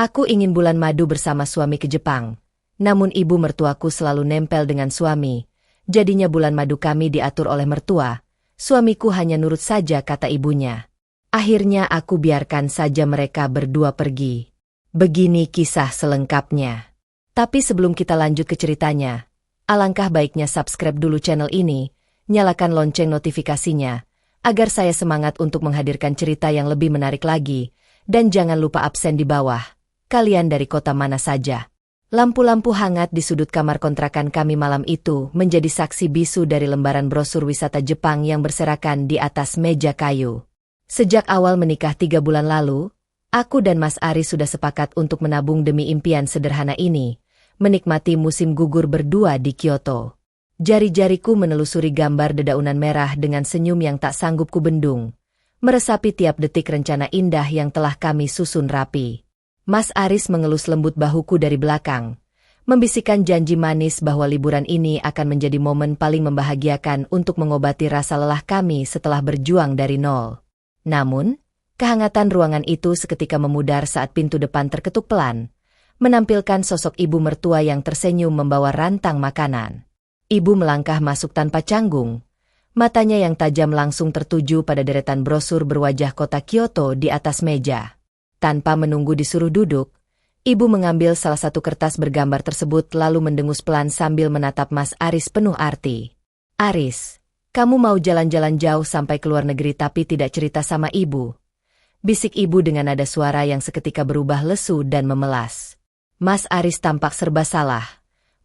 Aku ingin bulan madu bersama suami ke Jepang. Namun ibu mertuaku selalu nempel dengan suami. Jadinya bulan madu kami diatur oleh mertua. Suamiku hanya nurut saja kata ibunya. Akhirnya aku biarkan saja mereka berdua pergi. Begini kisah selengkapnya. Tapi sebelum kita lanjut ke ceritanya, alangkah baiknya subscribe dulu channel ini, nyalakan lonceng notifikasinya, agar saya semangat untuk menghadirkan cerita yang lebih menarik lagi, dan jangan lupa absen di bawah. Kalian dari kota mana saja? Lampu-lampu hangat di sudut kamar kontrakan kami malam itu menjadi saksi bisu dari lembaran brosur wisata Jepang yang berserakan di atas meja kayu. Sejak awal menikah 3 bulan lalu, aku dan Mas Aris sudah sepakat untuk menabung demi impian sederhana ini, menikmati musim gugur berdua di Kyoto. Jari-jariku menelusuri gambar dedaunan merah dengan senyum yang tak sanggup kubendung, meresapi tiap detik rencana indah yang telah kami susun rapi. Mas Aris mengelus lembut bahuku dari belakang, membisikkan janji manis bahwa liburan ini akan menjadi momen paling membahagiakan untuk mengobati rasa lelah kami setelah berjuang dari nol. Namun, kehangatan ruangan itu seketika memudar saat pintu depan terketuk pelan, menampilkan sosok ibu mertua yang tersenyum membawa rantang makanan. Ibu melangkah masuk tanpa canggung, matanya yang tajam langsung tertuju pada deretan brosur berwajah kota Kyoto di atas meja. Tanpa menunggu disuruh duduk, ibu mengambil salah satu kertas bergambar tersebut lalu mendengus pelan sambil menatap Mas Aris penuh arti. "Aris, kamu mau jalan-jalan jauh sampai ke luar negeri tapi tidak cerita sama ibu?" Bisik ibu dengan nada suara yang seketika berubah lesu dan memelas. Mas Aris tampak serba salah,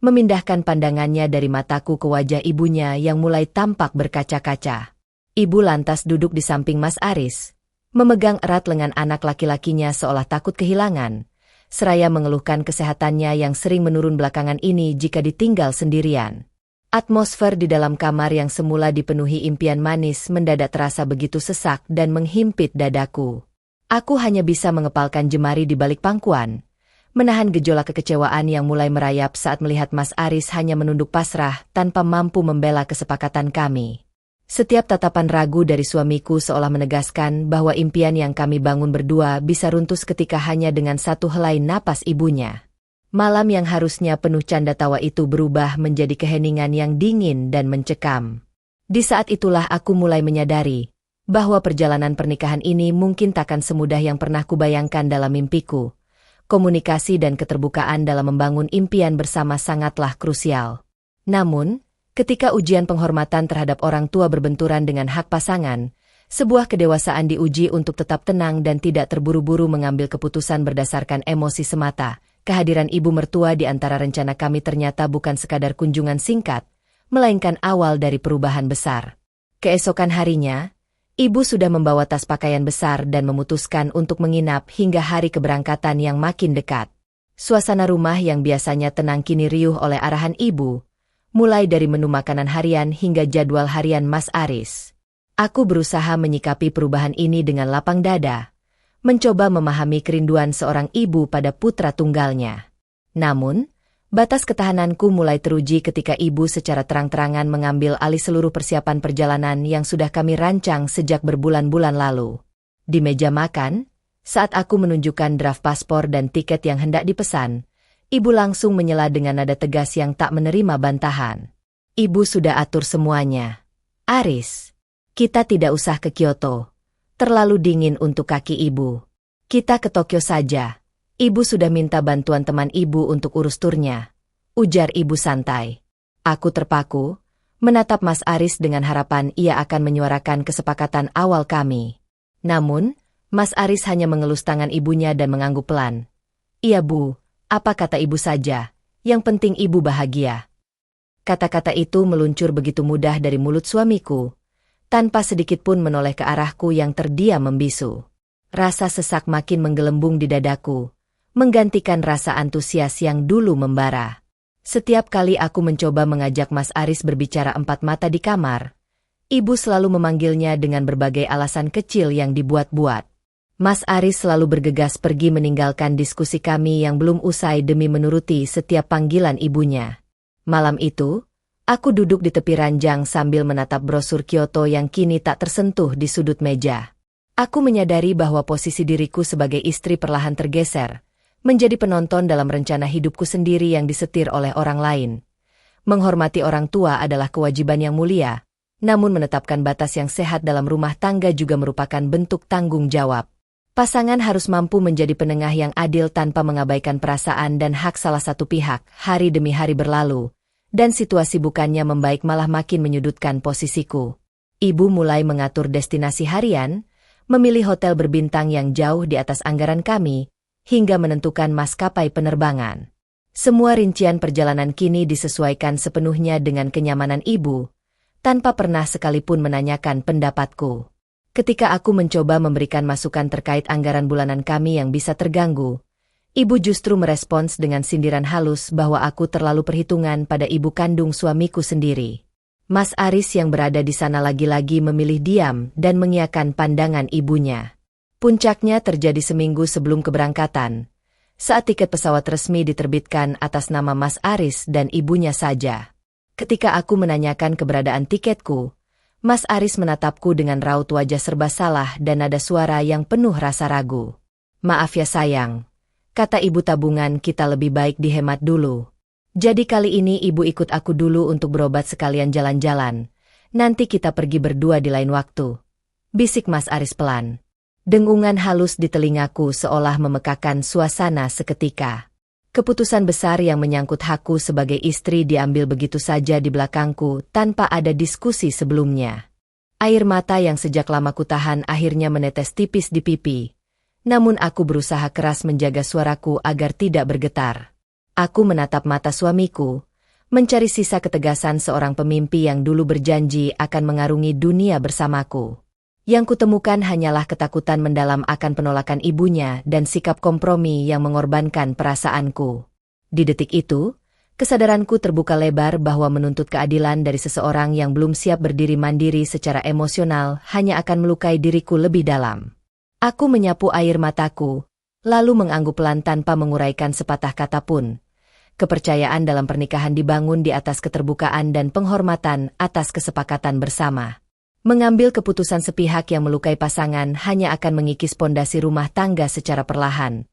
memindahkan pandangannya dari mataku ke wajah ibunya yang mulai tampak berkaca-kaca. Ibu lantas duduk di samping Mas Aris, memegang erat lengan anak laki-lakinya seolah takut kehilangan, seraya mengeluhkan kesehatannya yang sering menurun belakangan ini jika ditinggal sendirian. Atmosfer di dalam kamar yang semula dipenuhi impian manis mendadak terasa begitu sesak dan menghimpit dadaku. Aku hanya bisa mengepalkan jemari di balik pangkuan, menahan gejolak kekecewaan yang mulai merayap saat melihat Mas Aris hanya menunduk pasrah tanpa mampu membela kesepakatan kami. Setiap tatapan ragu dari suamiku seolah menegaskan bahwa impian yang kami bangun berdua bisa runtuh seketika hanya dengan satu helai napas ibunya. Malam yang harusnya penuh canda tawa itu berubah menjadi keheningan yang dingin dan mencekam. Di saat itulah aku mulai menyadari bahwa perjalanan pernikahan ini mungkin takkan semudah yang pernah kubayangkan dalam mimpiku. Komunikasi dan keterbukaan dalam membangun impian bersama sangatlah krusial. Namun, ketika ujian penghormatan terhadap orang tua berbenturan dengan hak pasangan, sebuah kedewasaan diuji untuk tetap tenang dan tidak terburu-buru mengambil keputusan berdasarkan emosi semata. Kehadiran ibu mertua di antara rencana kami ternyata bukan sekadar kunjungan singkat, melainkan awal dari perubahan besar. Keesokan harinya, ibu sudah membawa tas pakaian besar dan memutuskan untuk menginap hingga hari keberangkatan yang makin dekat. Suasana rumah yang biasanya tenang kini riuh oleh arahan ibu, mulai dari menu makanan harian hingga jadwal harian Mas Aris. Aku berusaha menyikapi perubahan ini dengan lapang dada, mencoba memahami kerinduan seorang ibu pada putra tunggalnya. Namun, batas ketahananku mulai teruji ketika ibu secara terang-terangan mengambil alih seluruh persiapan perjalanan yang sudah kami rancang sejak berbulan-bulan lalu. Di meja makan, saat aku menunjukkan draft paspor dan tiket yang hendak dipesan, ibu langsung menyela dengan nada tegas yang tak menerima bantahan. "Ibu sudah atur semuanya. Aris, kita tidak usah ke Kyoto. Terlalu dingin untuk kaki ibu. Kita ke Tokyo saja. Ibu sudah minta bantuan teman ibu untuk urus turnya," ujar ibu santai. Aku terpaku, menatap Mas Aris dengan harapan ia akan menyuarakan kesepakatan awal kami. Namun, Mas Aris hanya mengelus tangan ibunya dan mengangguk pelan. "Iya bu, apa kata ibu saja, yang penting ibu bahagia." Kata-kata itu meluncur begitu mudah dari mulut suamiku, tanpa sedikit pun menoleh ke arahku yang terdiam membisu. Rasa sesak makin menggelembung di dadaku, menggantikan rasa antusias yang dulu membara. Setiap kali aku mencoba mengajak Mas Aris berbicara empat mata di kamar, ibu selalu memanggilnya dengan berbagai alasan kecil yang dibuat-buat. Mas Aris selalu bergegas pergi meninggalkan diskusi kami yang belum usai demi menuruti setiap panggilan ibunya. Malam itu, aku duduk di tepi ranjang sambil menatap brosur Kyoto yang kini tak tersentuh di sudut meja. Aku menyadari bahwa posisi diriku sebagai istri perlahan tergeser, menjadi penonton dalam rencana hidupku sendiri yang disetir oleh orang lain. Menghormati orang tua adalah kewajiban yang mulia, namun menetapkan batas yang sehat dalam rumah tangga juga merupakan bentuk tanggung jawab. Pasangan harus mampu menjadi penengah yang adil tanpa mengabaikan perasaan dan hak salah satu pihak. Hari demi hari berlalu, dan situasi bukannya membaik malah makin menyudutkan posisiku. Ibu mulai mengatur destinasi harian, memilih hotel berbintang yang jauh di atas anggaran kami, hingga menentukan maskapai penerbangan. Semua rincian perjalanan kini disesuaikan sepenuhnya dengan kenyamanan ibu, tanpa pernah sekalipun menanyakan pendapatku. Ketika aku mencoba memberikan masukan terkait anggaran bulanan kami yang bisa terganggu, ibu justru merespons dengan sindiran halus bahwa aku terlalu perhitungan pada ibu kandung suamiku sendiri. Mas Aris yang berada di sana lagi-lagi memilih diam dan mengiyakan pandangan ibunya. Puncaknya terjadi seminggu sebelum keberangkatan, saat tiket pesawat resmi diterbitkan atas nama Mas Aris dan ibunya saja. Ketika aku menanyakan keberadaan tiketku, Mas Aris menatapku dengan raut wajah serba salah dan nada suara yang penuh rasa ragu. "Maaf ya sayang," kata ibu, "tabungan kita lebih baik dihemat dulu. Jadi kali ini ibu ikut aku dulu untuk berobat sekalian jalan-jalan. Nanti kita pergi berdua di lain waktu," bisik Mas Aris pelan. Dengungan halus di telingaku seolah memekakan suasana seketika. Keputusan besar yang menyangkut hakku sebagai istri diambil begitu saja di belakangku tanpa ada diskusi sebelumnya. Air mata yang sejak lama kutahan akhirnya menetes tipis di pipi. Namun aku berusaha keras menjaga suaraku agar tidak bergetar. Aku menatap mata suamiku, mencari sisa ketegasan seorang pemimpi yang dulu berjanji akan mengarungi dunia bersamaku. Yang kutemukan hanyalah ketakutan mendalam akan penolakan ibunya dan sikap kompromi yang mengorbankan perasaanku. Di detik itu, kesadaranku terbuka lebar bahwa menuntut keadilan dari seseorang yang belum siap berdiri mandiri secara emosional hanya akan melukai diriku lebih dalam. Aku menyapu air mataku, lalu mengangguk pelan tanpa menguraikan sepatah kata pun. Kepercayaan dalam pernikahan dibangun di atas keterbukaan dan penghormatan atas kesepakatan bersama. Mengambil keputusan sepihak yang melukai pasangan hanya akan mengikis pondasi rumah tangga secara perlahan.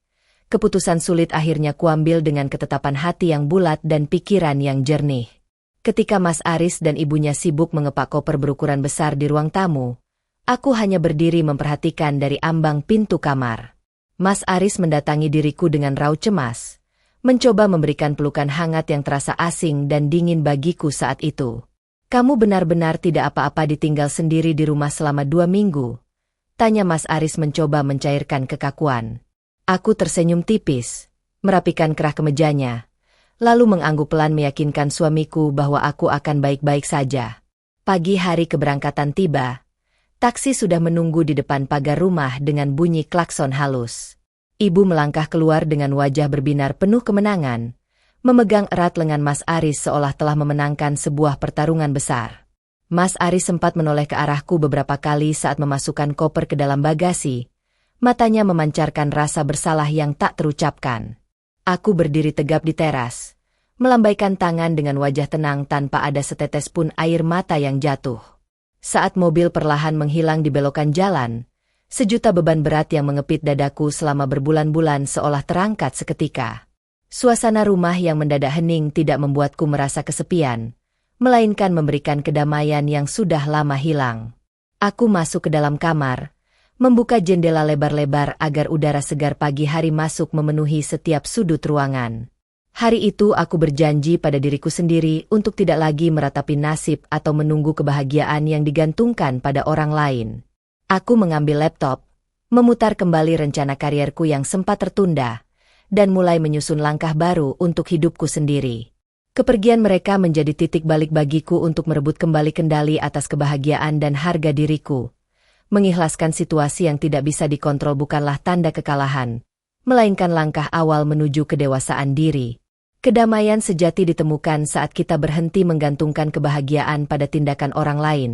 Keputusan sulit akhirnya kuambil dengan ketetapan hati yang bulat dan pikiran yang jernih. Ketika Mas Aris dan ibunya sibuk mengepak koper berukuran besar di ruang tamu, aku hanya berdiri memperhatikan dari ambang pintu kamar. Mas Aris mendatangi diriku dengan raut cemas, mencoba memberikan pelukan hangat yang terasa asing dan dingin bagiku saat itu. "Kamu benar-benar tidak apa-apa ditinggal sendiri di rumah selama 2 minggu?" tanya Mas Aris mencoba mencairkan kekakuan. Aku tersenyum tipis, merapikan kerah kemejanya, lalu mengangguk pelan meyakinkan suamiku bahwa aku akan baik-baik saja. Pagi hari keberangkatan tiba. Taksi sudah menunggu di depan pagar rumah dengan bunyi klakson halus. Ibu melangkah keluar dengan wajah berbinar penuh kemenangan, memegang erat lengan Mas Aris seolah telah memenangkan sebuah pertarungan besar. Mas Aris sempat menoleh ke arahku beberapa kali saat memasukkan koper ke dalam bagasi. Matanya memancarkan rasa bersalah yang tak terucapkan. Aku berdiri tegap di teras, melambaikan tangan dengan wajah tenang tanpa ada setetes pun air mata yang jatuh. Saat mobil perlahan menghilang di belokan jalan, sejuta beban berat yang mengepit dadaku selama berbulan-bulan seolah terangkat seketika. Suasana rumah yang mendadak hening tidak membuatku merasa kesepian, melainkan memberikan kedamaian yang sudah lama hilang. Aku masuk ke dalam kamar, membuka jendela lebar-lebar agar udara segar pagi hari masuk memenuhi setiap sudut ruangan. Hari itu aku berjanji pada diriku sendiri untuk tidak lagi meratapi nasib atau menunggu kebahagiaan yang digantungkan pada orang lain. Aku mengambil laptop, memutar kembali rencana karierku yang sempat tertunda, dan mulai menyusun langkah baru untuk hidupku sendiri. Kepergian mereka menjadi titik balik bagiku untuk merebut kembali kendali atas kebahagiaan dan harga diriku. Mengikhlaskan situasi yang tidak bisa dikontrol bukanlah tanda kekalahan, melainkan langkah awal menuju kedewasaan diri. Kedamaian sejati ditemukan saat kita berhenti menggantungkan kebahagiaan pada tindakan orang lain.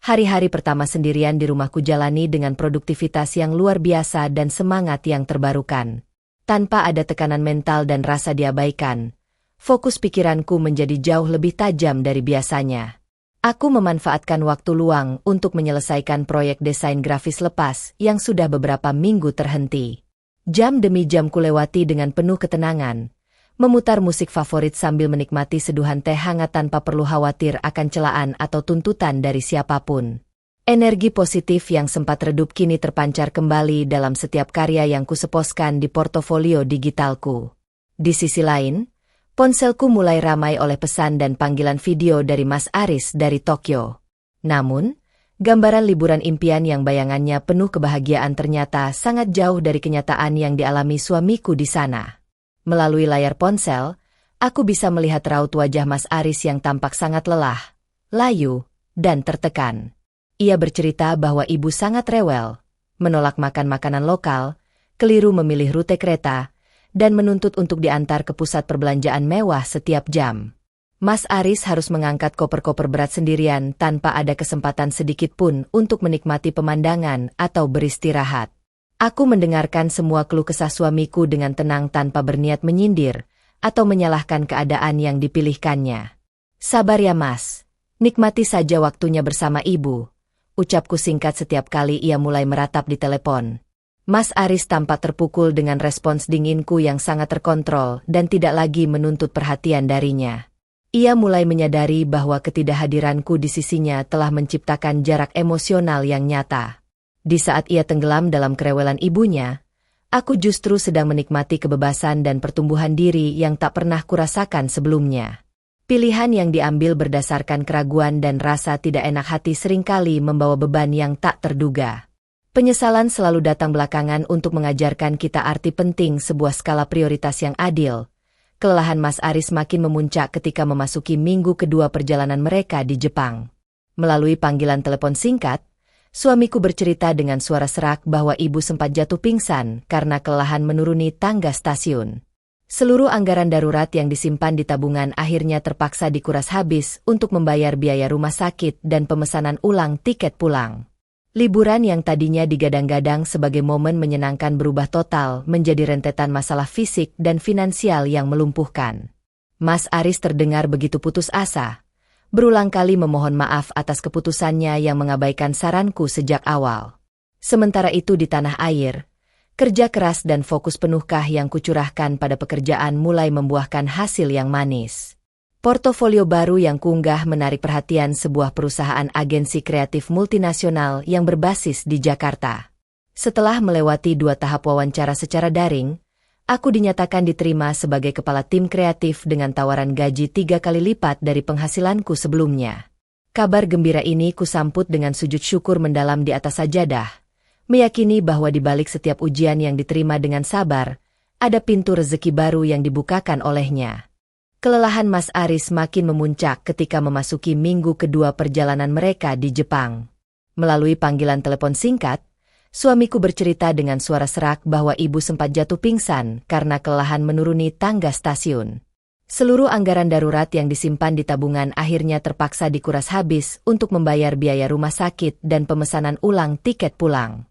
Hari-hari pertama sendirian di rumahku jalani dengan produktivitas yang luar biasa dan semangat yang terbarukan. Tanpa ada tekanan mental dan rasa diabaikan, fokus pikiranku menjadi jauh lebih tajam dari biasanya. Aku memanfaatkan waktu luang untuk menyelesaikan proyek desain grafis lepas yang sudah beberapa minggu terhenti. Jam demi jam kulewati dengan penuh ketenangan, memutar musik favorit sambil menikmati seduhan teh hangat tanpa perlu khawatir akan celaan atau tuntutan dari siapapun. Energi positif yang sempat redup kini terpancar kembali dalam setiap karya yang kuseposkan di portofolio digitalku. Di sisi lain, ponselku mulai ramai oleh pesan dan panggilan video dari Mas Aris dari Tokyo. Namun, gambaran liburan impian yang bayangannya penuh kebahagiaan ternyata sangat jauh dari kenyataan yang dialami suamiku di sana. Melalui layar ponsel, aku bisa melihat raut wajah Mas Aris yang tampak sangat lelah, layu, dan tertekan. Ia bercerita bahwa ibu sangat rewel, menolak makan makanan lokal, keliru memilih rute kereta, dan menuntut untuk diantar ke pusat perbelanjaan mewah setiap jam. Mas Aris harus mengangkat koper-koper berat sendirian tanpa ada kesempatan sedikit pun untuk menikmati pemandangan atau beristirahat. Aku mendengarkan semua keluh kesah suamiku dengan tenang tanpa berniat menyindir atau menyalahkan keadaan yang dipilihkannya. Sabar ya Mas, nikmati saja waktunya bersama ibu, ucapku singkat setiap kali ia mulai meratap di telepon. Mas Aris tampak terpukul dengan respons dinginku yang sangat terkontrol dan tidak lagi menuntut perhatian darinya. Ia mulai menyadari bahwa ketidakhadiranku di sisinya telah menciptakan jarak emosional yang nyata. Di saat ia tenggelam dalam kerewelan ibunya, aku justru sedang menikmati kebebasan dan pertumbuhan diri yang tak pernah kurasakan sebelumnya. Pilihan yang diambil berdasarkan keraguan dan rasa tidak enak hati seringkali membawa beban yang tak terduga. Penyesalan selalu datang belakangan untuk mengajarkan kita arti penting sebuah skala prioritas yang adil. Kelelahan Mas Aris makin memuncak ketika memasuki minggu kedua perjalanan mereka di Jepang. Melalui panggilan telepon singkat, suamiku bercerita dengan suara serak bahwa ibu sempat jatuh pingsan karena kelelahan menuruni tangga stasiun. Seluruh anggaran darurat yang disimpan di tabungan akhirnya terpaksa dikuras habis untuk membayar biaya rumah sakit dan pemesanan ulang tiket pulang. Liburan yang tadinya digadang-gadang sebagai momen menyenangkan berubah total menjadi rentetan masalah fisik dan finansial yang melumpuhkan. Mas Aris terdengar begitu putus asa, berulang kali memohon maaf atas keputusannya yang mengabaikan saranku sejak awal. Sementara itu di tanah air, kerja keras dan fokus penuhkah yang kucurahkan pada pekerjaan mulai membuahkan hasil yang manis. Portofolio baru yang kuunggah menarik perhatian sebuah perusahaan agensi kreatif multinasional yang berbasis di Jakarta. Setelah melewati 2 tahap wawancara secara daring, aku dinyatakan diterima sebagai kepala tim kreatif dengan tawaran gaji 3 kali lipat dari penghasilanku sebelumnya. Kabar gembira ini kusambut dengan sujud syukur mendalam di atas sajadah, meyakini bahwa di balik setiap ujian yang diterima dengan sabar, ada pintu rezeki baru yang dibukakan olehnya. Kelelahan Mas Aris makin memuncak ketika memasuki minggu kedua perjalanan mereka di Jepang. Melalui panggilan telepon singkat, suamiku bercerita dengan suara serak bahwa ibu sempat jatuh pingsan karena kelelahan menuruni tangga stasiun. Seluruh anggaran darurat yang disimpan di tabungan akhirnya terpaksa dikuras habis untuk membayar biaya rumah sakit dan pemesanan ulang tiket pulang.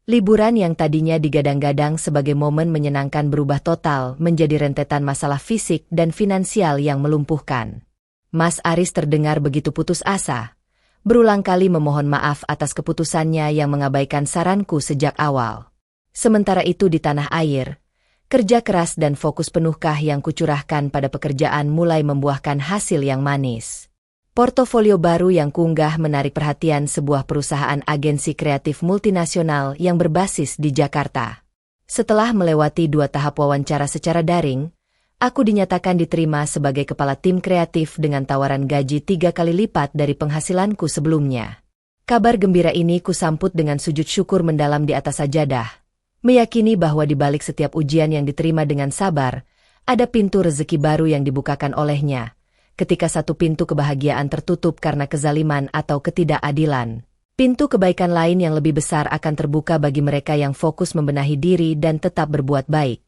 Liburan yang tadinya digadang-gadang sebagai momen menyenangkan berubah total menjadi rentetan masalah fisik dan finansial yang melumpuhkan. Mas Aris terdengar begitu putus asa, berulang kali memohon maaf atas keputusannya yang mengabaikan saranku sejak awal. Sementara itu di tanah air, kerja keras dan fokus penuhkah yang kucurahkan pada pekerjaan mulai membuahkan hasil yang manis. Portofolio baru yang kuunggah menarik perhatian sebuah perusahaan agensi kreatif multinasional yang berbasis di Jakarta. Setelah melewati 2 tahap wawancara secara daring, aku dinyatakan diterima sebagai kepala tim kreatif dengan tawaran gaji 3 kali lipat dari penghasilanku sebelumnya. Kabar gembira ini kusambut dengan sujud syukur mendalam di atas sajadah, meyakini bahwa di balik setiap ujian yang diterima dengan sabar, ada pintu rezeki baru yang dibukakan olehnya. Ketika satu pintu kebahagiaan tertutup karena kezaliman atau ketidakadilan, pintu kebaikan lain yang lebih besar akan terbuka bagi mereka yang fokus membenahi diri dan tetap berbuat baik.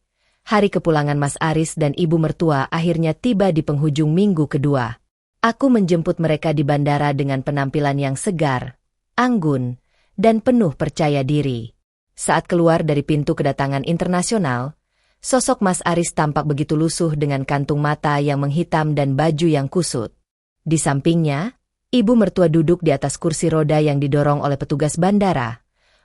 Hari kepulangan Mas Aris dan ibu mertua akhirnya tiba di penghujung minggu kedua. Aku menjemput mereka di bandara dengan penampilan yang segar, anggun, dan penuh percaya diri. Saat keluar dari pintu kedatangan internasional, sosok Mas Aris tampak begitu lusuh dengan kantung mata yang menghitam dan baju yang kusut. Di sampingnya, ibu mertua duduk di atas kursi roda yang didorong oleh petugas bandara,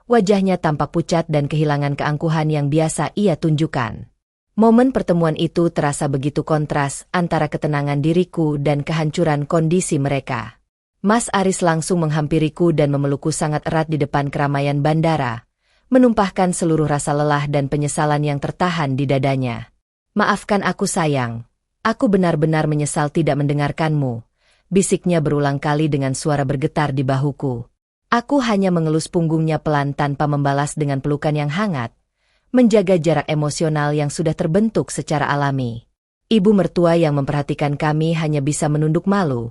wajahnya tampak pucat dan kehilangan keangkuhan yang biasa ia tunjukkan. Momen pertemuan itu terasa begitu kontras antara ketenangan diriku dan kehancuran kondisi mereka. Mas Aris langsung menghampiriku dan memelukku sangat erat di depan keramaian bandara, menumpahkan seluruh rasa lelah dan penyesalan yang tertahan di dadanya. "Maafkan aku sayang, aku benar-benar menyesal tidak mendengarkanmu," bisiknya berulang kali dengan suara bergetar di bahuku. Aku hanya mengelus punggungnya pelan tanpa membalas dengan pelukan yang hangat, menjaga jarak emosional yang sudah terbentuk secara alami. Ibu mertua yang memperhatikan kami hanya bisa menunduk malu,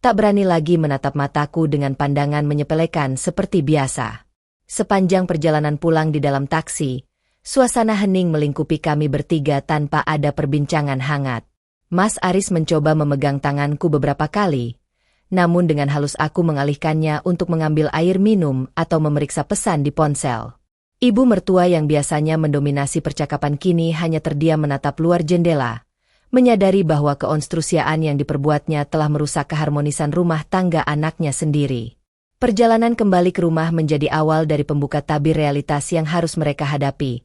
tak berani lagi menatap mataku dengan pandangan menyepelekan seperti biasa. Sepanjang perjalanan pulang di dalam taksi, suasana hening melingkupi kami bertiga tanpa ada perbincangan hangat. Mas Aris mencoba memegang tanganku beberapa kali, namun dengan halus aku mengalihkannya untuk mengambil air minum atau memeriksa pesan di ponsel. Ibu mertua yang biasanya mendominasi percakapan kini hanya terdiam menatap luar jendela, menyadari bahwa keonstrusiaan yang diperbuatnya telah merusak keharmonisan rumah tangga anaknya sendiri. Perjalanan kembali ke rumah menjadi awal dari pembuka tabir realitas yang harus mereka hadapi.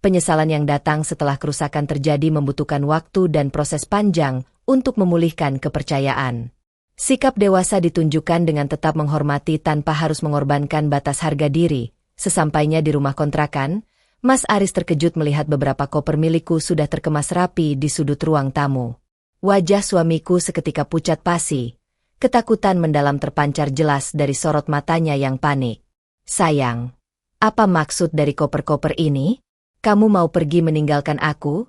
Penyesalan yang datang setelah kerusakan terjadi membutuhkan waktu dan proses panjang untuk memulihkan kepercayaan. Sikap dewasa ditunjukkan dengan tetap menghormati tanpa harus mengorbankan batas harga diri. Sesampainya di rumah kontrakan, Mas Aris terkejut melihat beberapa koper milikku sudah terkemas rapi di sudut ruang tamu. Wajah suamiku seketika pucat pasi. Ketakutan mendalam terpancar jelas dari sorot matanya yang panik. "Sayang, apa maksud dari koper-koper ini? Kamu mau pergi meninggalkan aku?"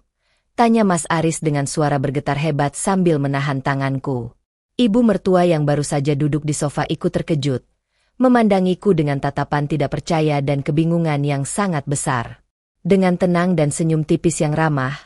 tanya Mas Aris dengan suara bergetar hebat sambil menahan tanganku. Ibu mertua yang baru saja duduk di sofa ikut terkejut, memandangiku dengan tatapan tidak percaya dan kebingungan yang sangat besar. Dengan tenang dan senyum tipis yang ramah,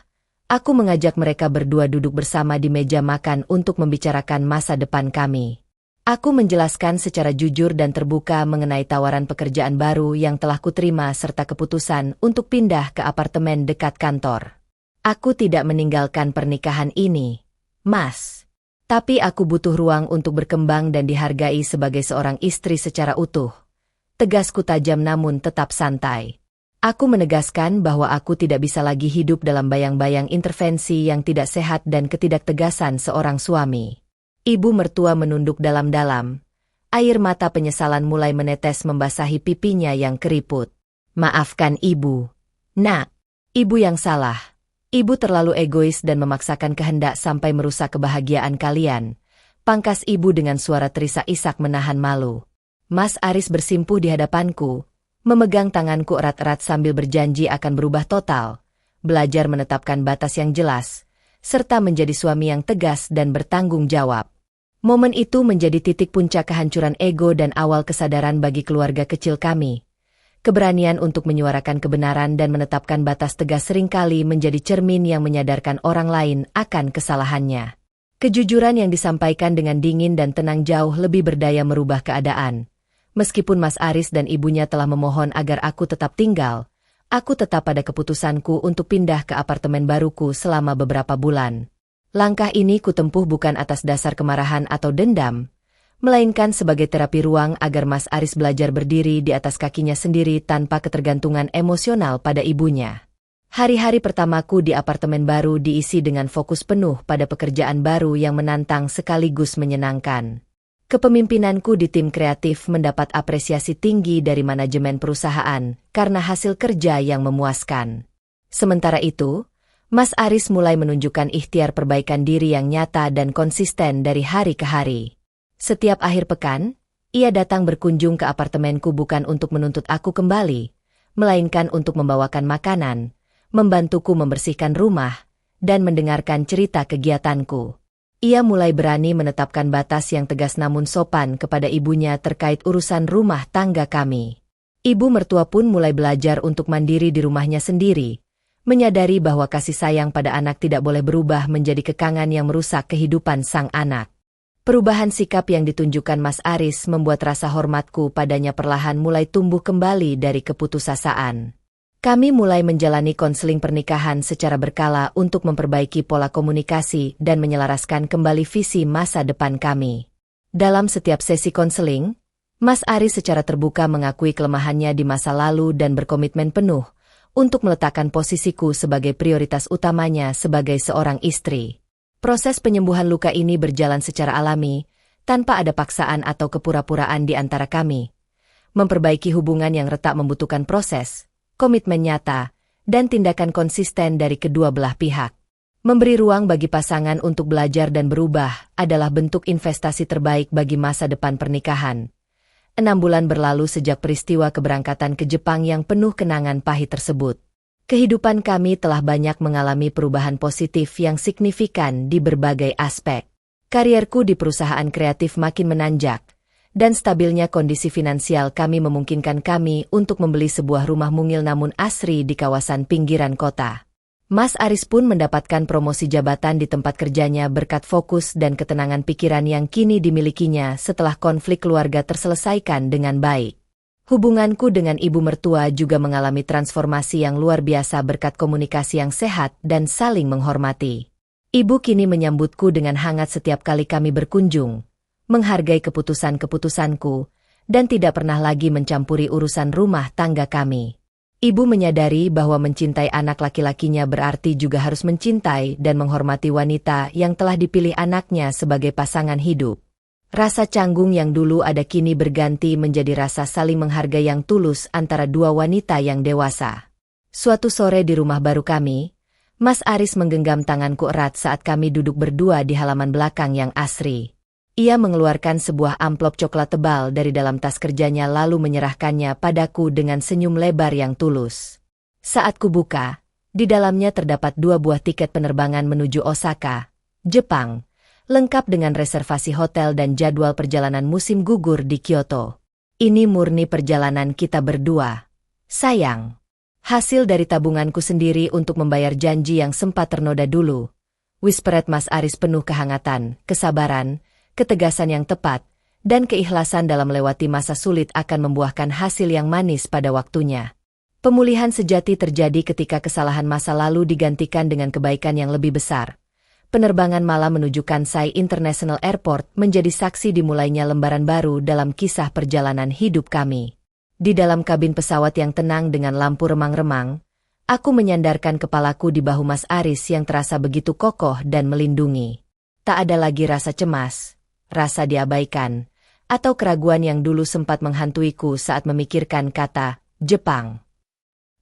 aku mengajak mereka berdua duduk bersama di meja makan untuk membicarakan masa depan kami. Aku menjelaskan secara jujur dan terbuka mengenai tawaran pekerjaan baru yang telah kuterima serta keputusan untuk pindah ke apartemen dekat kantor. "Aku tidak meninggalkan pernikahan ini, Mas. Tapi aku butuh ruang untuk berkembang dan dihargai sebagai seorang istri secara utuh." Tegasku tajam namun tetap santai. Aku menegaskan bahwa aku tidak bisa lagi hidup dalam bayang-bayang intervensi yang tidak sehat dan ketidaktegasan seorang suami. Ibu mertua menunduk dalam-dalam. Air mata penyesalan mulai menetes membasahi pipinya yang keriput. "Maafkan ibu. Nak, ibu yang salah. Ibu terlalu egois dan memaksakan kehendak sampai merusak kebahagiaan kalian." Pangkas ibu dengan suara terisak-isak menahan malu. Mas Aris bersimpuh di hadapanku, memegang tanganku erat-erat sambil berjanji akan berubah total, belajar menetapkan batas yang jelas, serta menjadi suami yang tegas dan bertanggung jawab. Momen itu menjadi titik puncak kehancuran ego dan awal kesadaran bagi keluarga kecil kami. Keberanian untuk menyuarakan kebenaran dan menetapkan batas tegas seringkali menjadi cermin yang menyadarkan orang lain akan kesalahannya. Kejujuran yang disampaikan dengan dingin dan tenang jauh lebih berdaya merubah keadaan. Meskipun Mas Aris dan ibunya telah memohon agar aku tetap tinggal, aku tetap pada keputusanku untuk pindah ke apartemen baruku selama beberapa bulan. Langkah ini kutempuh bukan atas dasar kemarahan atau dendam, melainkan sebagai terapi ruang agar Mas Aris belajar berdiri di atas kakinya sendiri tanpa ketergantungan emosional pada ibunya. Hari-hari pertamaku di apartemen baru diisi dengan fokus penuh pada pekerjaan baru yang menantang sekaligus menyenangkan. Kepemimpinanku di tim kreatif mendapat apresiasi tinggi dari manajemen perusahaan karena hasil kerja yang memuaskan. Sementara itu, Mas Aris mulai menunjukkan ikhtiar perbaikan diri yang nyata dan konsisten dari hari ke hari. Setiap akhir pekan, ia datang berkunjung ke apartemenku bukan untuk menuntut aku kembali, melainkan untuk membawakan makanan, membantuku membersihkan rumah, dan mendengarkan cerita kegiatanku. Ia mulai berani menetapkan batas yang tegas namun sopan kepada ibunya terkait urusan rumah tangga kami. Ibu mertua pun mulai belajar untuk mandiri di rumahnya sendiri, menyadari bahwa kasih sayang pada anak tidak boleh berubah menjadi kekangan yang merusak kehidupan sang anak. Perubahan sikap yang ditunjukkan Mas Aris membuat rasa hormatku padanya perlahan mulai tumbuh kembali dari keputusasaan. Kami mulai menjalani konseling pernikahan secara berkala untuk memperbaiki pola komunikasi dan menyelaraskan kembali visi masa depan kami. Dalam setiap sesi konseling, Mas Aris secara terbuka mengakui kelemahannya di masa lalu dan berkomitmen penuh untuk meletakkan posisiku sebagai prioritas utamanya sebagai seorang istri. Proses penyembuhan luka ini berjalan secara alami, tanpa ada paksaan atau kepura-puraan di antara kami. Memperbaiki hubungan yang retak membutuhkan proses, komitmen nyata, dan tindakan konsisten dari kedua belah pihak. Memberi ruang bagi pasangan untuk belajar dan berubah adalah bentuk investasi terbaik bagi masa depan pernikahan. 6 bulan berlalu sejak peristiwa keberangkatan ke Jepang yang penuh kenangan pahit tersebut. Kehidupan kami telah banyak mengalami perubahan positif yang signifikan di berbagai aspek. Karierku di perusahaan kreatif makin menanjak, dan stabilnya kondisi finansial kami memungkinkan kami untuk membeli sebuah rumah mungil namun asri di kawasan pinggiran kota. Mas Aris pun mendapatkan promosi jabatan di tempat kerjanya berkat fokus dan ketenangan pikiran yang kini dimilikinya setelah konflik keluarga terselesaikan dengan baik. Hubunganku dengan ibu mertua juga mengalami transformasi yang luar biasa berkat komunikasi yang sehat dan saling menghormati. Ibu kini menyambutku dengan hangat setiap kali kami berkunjung, menghargai keputusan-keputusanku, dan tidak pernah lagi mencampuri urusan rumah tangga kami. Ibu menyadari bahwa mencintai anak laki-lakinya berarti juga harus mencintai dan menghormati wanita yang telah dipilih anaknya sebagai pasangan hidup. Rasa canggung yang dulu ada kini berganti menjadi rasa saling menghargai yang tulus antara dua wanita yang dewasa. Suatu sore di rumah baru kami, Mas Aris menggenggam tanganku erat saat kami duduk berdua di halaman belakang yang asri. Ia mengeluarkan sebuah amplop coklat tebal dari dalam tas kerjanya lalu menyerahkannya padaku dengan senyum lebar yang tulus. Saat kubuka, di dalamnya terdapat 2 buah tiket penerbangan menuju Osaka, Jepang, lengkap dengan reservasi hotel dan jadwal perjalanan musim gugur di Kyoto. Ini murni perjalanan kita berdua. Sayang. Hasil dari tabunganku sendiri untuk membayar janji yang sempat ternoda dulu. Wisperet Mas Aris penuh kehangatan, kesabaran, ketegasan yang tepat, dan keikhlasan dalam melewati masa sulit akan membuahkan hasil yang manis pada waktunya. Pemulihan sejati terjadi ketika kesalahan masa lalu digantikan dengan kebaikan yang lebih besar. Penerbangan malam menuju Kansai International Airport menjadi saksi dimulainya lembaran baru dalam kisah perjalanan hidup kami. Di dalam kabin pesawat yang tenang dengan lampu remang-remang, aku menyandarkan kepalaku di bahu Mas Aris yang terasa begitu kokoh dan melindungi. Tak ada lagi rasa cemas, rasa diabaikan, atau keraguan yang dulu sempat menghantuiku saat memikirkan kata Jepang.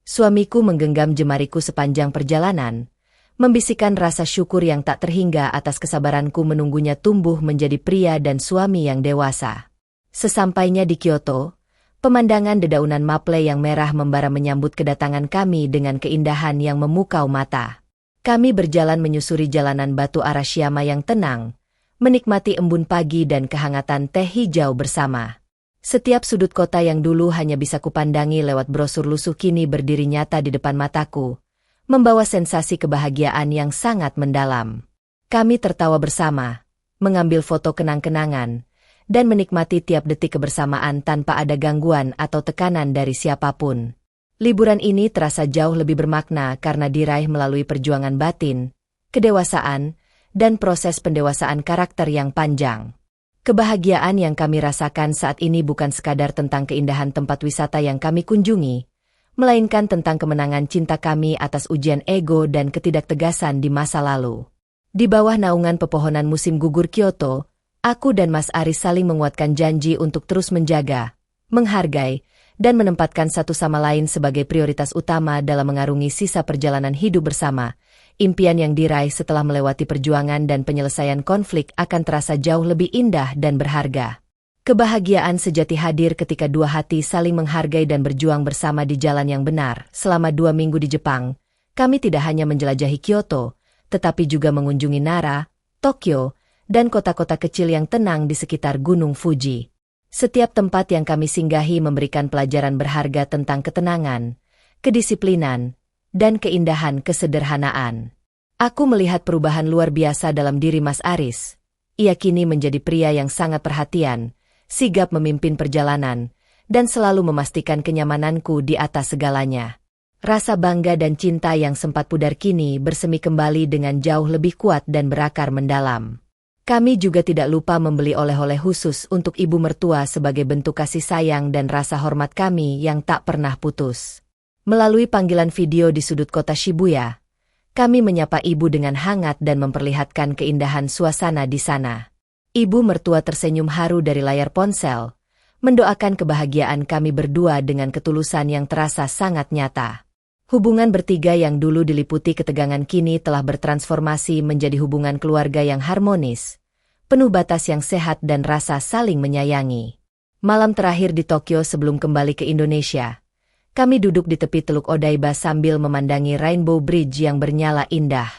Suamiku menggenggam jemariku sepanjang perjalanan, membisikkan rasa syukur yang tak terhingga atas kesabaranku menunggunya tumbuh menjadi pria dan suami yang dewasa. Sesampainya di Kyoto, pemandangan dedaunan maple yang merah membara menyambut kedatangan kami dengan keindahan yang memukau mata. Kami berjalan menyusuri jalanan batu Arashiyama yang tenang, menikmati embun pagi dan kehangatan teh hijau bersama. Setiap sudut kota yang dulu hanya bisa kupandangi lewat brosur lusuh kini berdiri nyata di depan mataku, membawa sensasi kebahagiaan yang sangat mendalam. Kami tertawa bersama, mengambil foto kenang-kenangan, dan menikmati tiap detik kebersamaan tanpa ada gangguan atau tekanan dari siapapun. Liburan ini terasa jauh lebih bermakna karena diraih melalui perjuangan batin, kedewasaan, dan proses pendewasaan karakter yang panjang. Kebahagiaan yang kami rasakan saat ini bukan sekadar tentang keindahan tempat wisata yang kami kunjungi, melainkan tentang kemenangan cinta kami atas ujian ego dan ketidaktegasan di masa lalu. Di bawah naungan pepohonan musim gugur Kyoto, aku dan Mas Aris saling menguatkan janji untuk terus menjaga, menghargai, dan menempatkan satu sama lain sebagai prioritas utama dalam mengarungi sisa perjalanan hidup bersama. Impian yang diraih setelah melewati perjuangan dan penyelesaian konflik akan terasa jauh lebih indah dan berharga. Kebahagiaan sejati hadir ketika dua hati saling menghargai dan berjuang bersama di jalan yang benar. Selama 2 minggu di Jepang, kami tidak hanya menjelajahi Kyoto, tetapi juga mengunjungi Nara, Tokyo, dan kota-kota kecil yang tenang di sekitar Gunung Fuji. Setiap tempat yang kami singgahi memberikan pelajaran berharga tentang ketenangan, kedisiplinan, dan keindahan kesederhanaan. Aku melihat perubahan luar biasa dalam diri Mas Aris. Ia kini menjadi pria yang sangat perhatian, sigap memimpin perjalanan, dan selalu memastikan kenyamananku di atas segalanya. Rasa bangga dan cinta yang sempat pudar kini bersemi kembali dengan jauh lebih kuat dan berakar mendalam. Kami juga tidak lupa membeli oleh-oleh khusus untuk ibu mertua sebagai bentuk kasih sayang dan rasa hormat kami yang tak pernah putus. Melalui panggilan video di sudut kota Shibuya, kami menyapa ibu dengan hangat dan memperlihatkan keindahan suasana di sana. Ibu mertua tersenyum haru dari layar ponsel, mendoakan kebahagiaan kami berdua dengan ketulusan yang terasa sangat nyata. Hubungan bertiga yang dulu diliputi ketegangan kini telah bertransformasi menjadi hubungan keluarga yang harmonis, penuh batas yang sehat dan rasa saling menyayangi. Malam terakhir di Tokyo sebelum kembali ke Indonesia, kami duduk di tepi Teluk Odaiba sambil memandangi Rainbow Bridge yang bernyala indah.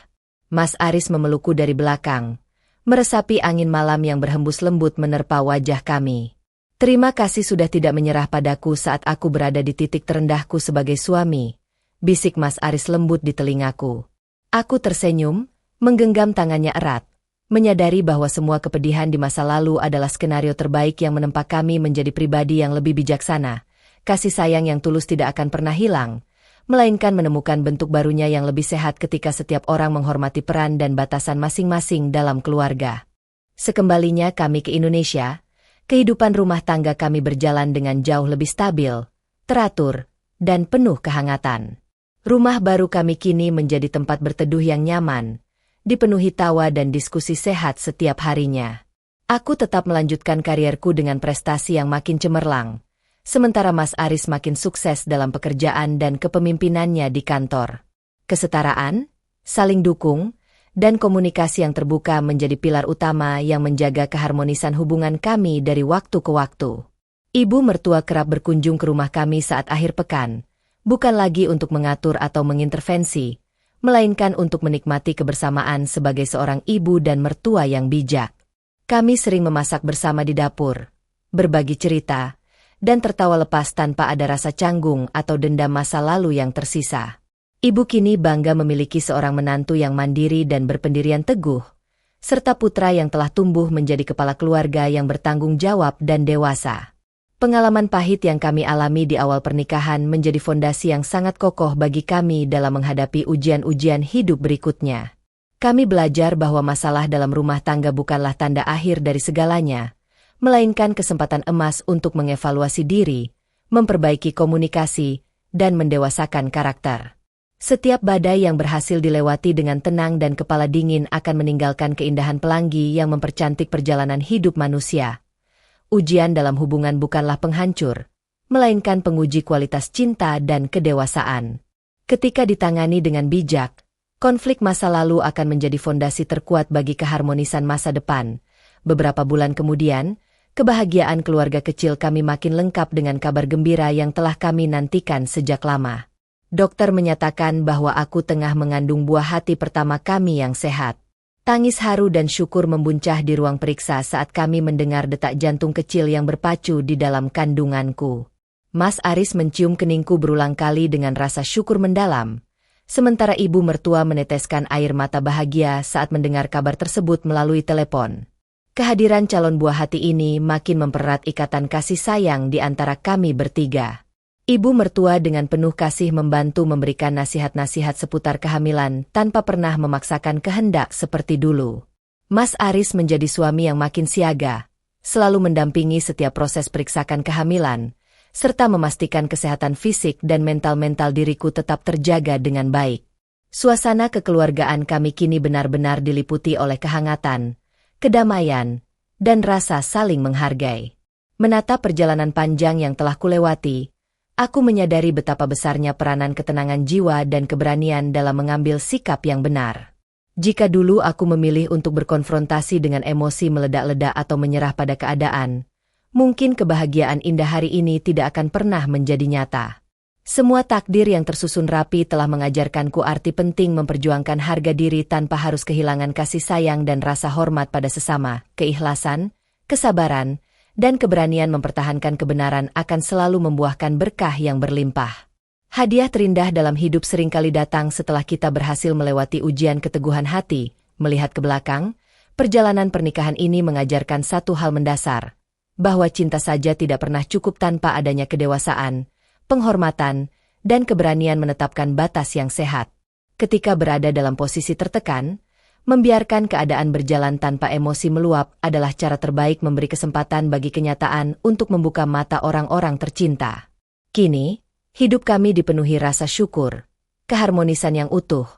Mas Aris memelukku dari belakang, meresapi angin malam yang berhembus lembut menerpa wajah kami. Terima kasih sudah tidak menyerah padaku saat aku berada di titik terendahku sebagai suami, bisik Mas Aris lembut di telingaku. Aku tersenyum, menggenggam tangannya erat, menyadari bahwa semua kepedihan di masa lalu adalah skenario terbaik yang menempa kami menjadi pribadi yang lebih bijaksana. Kasih sayang yang tulus tidak akan pernah hilang, melainkan menemukan bentuk barunya yang lebih sehat ketika setiap orang menghormati peran dan batasan masing-masing dalam keluarga. Sekembalinya kami ke Indonesia, kehidupan rumah tangga kami berjalan dengan jauh lebih stabil, teratur, dan penuh kehangatan. Rumah baru kami kini menjadi tempat berteduh yang nyaman, dipenuhi tawa dan diskusi sehat setiap harinya. Aku tetap melanjutkan karierku dengan prestasi yang makin cemerlang, sementara Mas Aris makin sukses dalam pekerjaan dan kepemimpinannya di kantor. Kesetaraan, saling dukung, dan komunikasi yang terbuka menjadi pilar utama yang menjaga keharmonisan hubungan kami dari waktu ke waktu. Ibu mertua kerap berkunjung ke rumah kami saat akhir pekan, bukan lagi untuk mengatur atau mengintervensi, melainkan untuk menikmati kebersamaan sebagai seorang ibu dan mertua yang bijak. Kami sering memasak bersama di dapur, berbagi cerita, dan tertawa lepas tanpa ada rasa canggung atau dendam masa lalu yang tersisa. Ibu kini bangga memiliki seorang menantu yang mandiri dan berpendirian teguh, serta putra yang telah tumbuh menjadi kepala keluarga yang bertanggung jawab dan dewasa. Pengalaman pahit yang kami alami di awal pernikahan menjadi fondasi yang sangat kokoh bagi kami dalam menghadapi ujian-ujian hidup berikutnya. Kami belajar bahwa masalah dalam rumah tangga bukanlah tanda akhir dari segalanya, melainkan kesempatan emas untuk mengevaluasi diri, memperbaiki komunikasi, dan mendewasakan karakter. Setiap badai yang berhasil dilewati dengan tenang dan kepala dingin akan meninggalkan keindahan pelangi yang mempercantik perjalanan hidup manusia. Ujian dalam hubungan bukanlah penghancur, melainkan penguji kualitas cinta dan kedewasaan. Ketika ditangani dengan bijak, konflik masa lalu akan menjadi fondasi terkuat bagi keharmonisan masa depan. Beberapa bulan kemudian, kebahagiaan keluarga kecil kami makin lengkap dengan kabar gembira yang telah kami nantikan sejak lama. Dokter menyatakan bahwa aku tengah mengandung buah hati pertama kami yang sehat. Tangis haru dan syukur membuncah di ruang periksa saat kami mendengar detak jantung kecil yang berpacu di dalam kandunganku. Mas Aris mencium keningku berulang kali dengan rasa syukur mendalam, sementara ibu mertua meneteskan air mata bahagia saat mendengar kabar tersebut melalui telepon. Kehadiran calon buah hati ini makin mempererat ikatan kasih sayang di antara kami bertiga. Ibu mertua dengan penuh kasih membantu memberikan nasihat-nasihat seputar kehamilan tanpa pernah memaksakan kehendak seperti dulu. Mas Aris menjadi suami yang makin siaga, selalu mendampingi setiap proses periksakan kehamilan, serta memastikan kesehatan fisik dan mental diriku tetap terjaga dengan baik. Suasana kekeluargaan kami kini benar-benar diliputi oleh kehangatan, kedamaian, dan rasa saling menghargai. Menatap perjalanan panjang yang telah kulewati, aku menyadari betapa besarnya peranan ketenangan jiwa dan keberanian dalam mengambil sikap yang benar. Jika dulu aku memilih untuk berkonfrontasi dengan emosi meledak-ledak atau menyerah pada keadaan, mungkin kebahagiaan indah hari ini tidak akan pernah menjadi nyata. Semua takdir yang tersusun rapi telah mengajarkanku arti penting memperjuangkan harga diri tanpa harus kehilangan kasih sayang dan rasa hormat pada sesama. Keikhlasan, kesabaran, dan keberanian mempertahankan kebenaran akan selalu membuahkan berkah yang berlimpah. Hadiah terindah dalam hidup seringkali datang setelah kita berhasil melewati ujian keteguhan hati. Melihat ke belakang, perjalanan pernikahan ini mengajarkan satu hal mendasar, bahwa cinta saja tidak pernah cukup tanpa adanya kedewasaan, penghormatan, dan keberanian menetapkan batas yang sehat. Ketika berada dalam posisi tertekan, Membiarkan keadaan berjalan tanpa emosi meluap adalah cara terbaik memberi kesempatan bagi kenyataan untuk membuka mata orang-orang tercinta. Kini, hidup kami dipenuhi rasa syukur, keharmonisan yang utuh,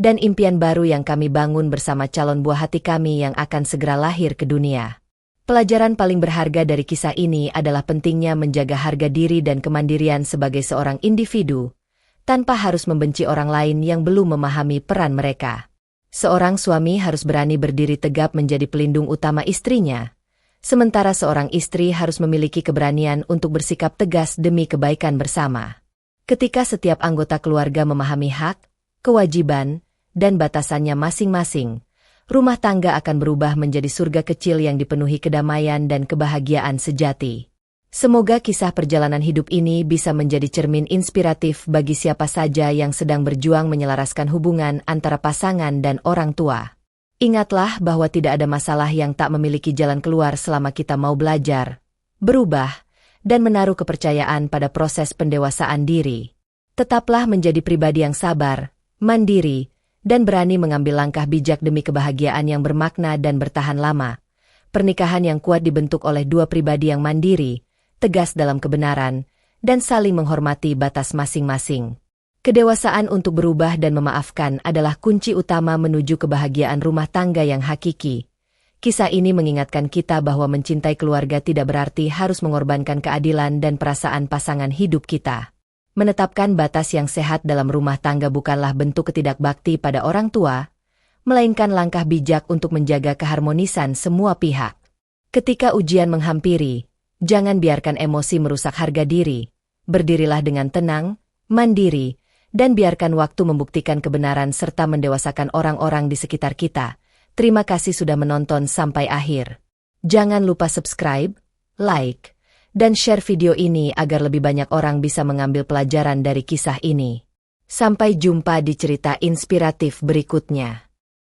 dan impian baru yang kami bangun bersama calon buah hati kami yang akan segera lahir ke dunia. Pelajaran paling berharga dari kisah ini adalah pentingnya menjaga harga diri dan kemandirian sebagai seorang individu, tanpa harus membenci orang lain yang belum memahami peran mereka. Seorang suami harus berani berdiri tegap menjadi pelindung utama istrinya, sementara seorang istri harus memiliki keberanian untuk bersikap tegas demi kebaikan bersama. Ketika setiap anggota keluarga memahami hak, kewajiban, dan batasannya masing-masing, rumah tangga akan berubah menjadi surga kecil yang dipenuhi kedamaian dan kebahagiaan sejati. Semoga kisah perjalanan hidup ini bisa menjadi cermin inspiratif bagi siapa saja yang sedang berjuang menyelaraskan hubungan antara pasangan dan orang tua. Ingatlah bahwa tidak ada masalah yang tak memiliki jalan keluar selama kita mau belajar, berubah, dan menaruh kepercayaan pada proses pendewasaan diri. Tetaplah menjadi pribadi yang sabar, mandiri, dan berani mengambil langkah bijak demi kebahagiaan yang bermakna dan bertahan lama. Pernikahan yang kuat dibentuk oleh dua pribadi yang mandiri, tegas dalam kebenaran, dan saling menghormati batas masing-masing. Kedewasaan untuk berubah dan memaafkan adalah kunci utama menuju kebahagiaan rumah tangga yang hakiki. Kisah ini mengingatkan kita bahwa mencintai keluarga tidak berarti harus mengorbankan keadilan dan perasaan pasangan hidup kita. Menetapkan batas yang sehat dalam rumah tangga bukanlah bentuk ketidakbakti pada orang tua, melainkan langkah bijak untuk menjaga keharmonisan semua pihak. Ketika ujian menghampiri, jangan biarkan emosi merusak harga diri. Berdirilah dengan tenang, mandiri, dan biarkan waktu membuktikan kebenaran serta mendewasakan orang-orang di sekitar kita. Terima kasih sudah menonton sampai akhir. Jangan lupa subscribe, like, dan share video ini agar lebih banyak orang bisa mengambil pelajaran dari kisah ini. Sampai jumpa di cerita inspiratif berikutnya.